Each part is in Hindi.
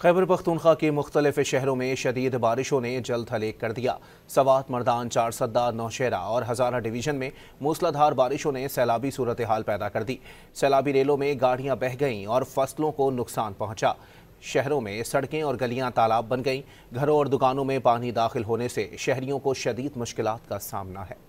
खैबर पख्तूनख्वा के मुख्तलिफ शहरों में शदीद बारिशों ने जल्द हलेक कर दिया। सवात, मर्दान, चारसद्दा, नौशहरा और हज़ारा डिवीजन में मूसलाधार बारिशों ने सैलाबी सूरत हाल पैदा कर दी। सैलाबी रेलों में गाड़ियां बह गईं और फसलों को नुकसान पहुंचा। शहरों में सड़कें और गलियां तालाब बन गईं। घरों और दुकानों में पानी दाखिल होने से शहरियों को शदीद मुश्किलात का सामना है।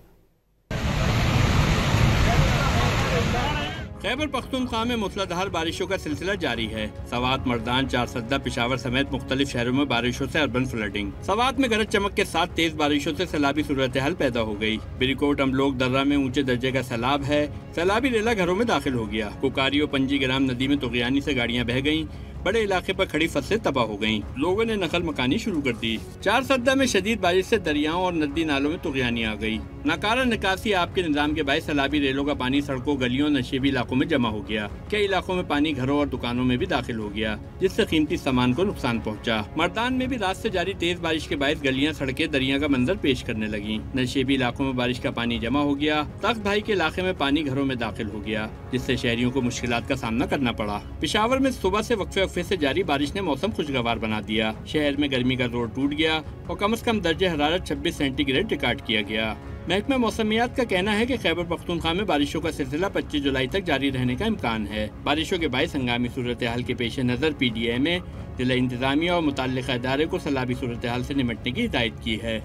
खैबर पख्तूनख्वा में मूसलाधार बारिशों का सिलसिला जारी है। सवात, मर्दान, चारसद्दा, पेशावर समेत मुख्तलिफ शहरों में बारिशों से अर्बन फ्लडिंग। सवात में गरज चमक के साथ तेज बारिशों से सैलाबी सूरत हाल पैदा हो गई। बिरिकोट, अमलोग, दर्रा में ऊंचे दर्जे का सैलाब है। सैलाबी रेला घरों में दाखिल हो गया। कुकारियों, पंजीग्राम नदी में तुगयानी से गाड़ियां बह गईं। बड़े इलाके पर खड़ी फसलें तबाह हो गईं। लोगों ने नकल मकानी शुरू कर दी। चारसद्दा में शदीद बारिश से दरियाओं और नदी नालों में तुगयानी आ गई। नाकारा निकासी आपके निजाम के बायस सैलाबी रेलों का पानी सड़कों, गलियों, नशेबी इलाकों में जमा हो गया। कई इलाकों में पानी घरों और दुकानों में भी दाखिल हो गया, जिससे कीमती सामान को नुकसान पहुंचा। मर्दान में भी रात से जारी तेज बारिश के बायस गलियां, सड़कें दरिया का मंजर पेश करने लगी। नशेबी इलाकों में बारिश का पानी जमा हो गया। तख्त भाई के इलाके में पानी घरों में दाखिल हो गया, जिससे शहरियों को मुश्किलात का सामना करना पड़ा। पेशावर में सुबह से वक्फे से जारी बारिश ने मौसम खुशगवार बना दिया। शहर में गर्मी का जोर टूट गया और कम से कम दर्जे हरारत 26 सेंटीग्रेड रिकॉर्ड किया गया। महकमा मौसमियात का कहना है कि खैबर पख्तूनख्वा में बारिशों का सिलसिला 25 जुलाई तक जारी रहने का इम्कान है। बारिशों के बायस हंगामी सूरत हाल के पेश नज़र PDA में जिला इंतजामिया और मुतल्लिका इदारे को सैलाबी सूरत हाल से निपटने की हिदायत की है।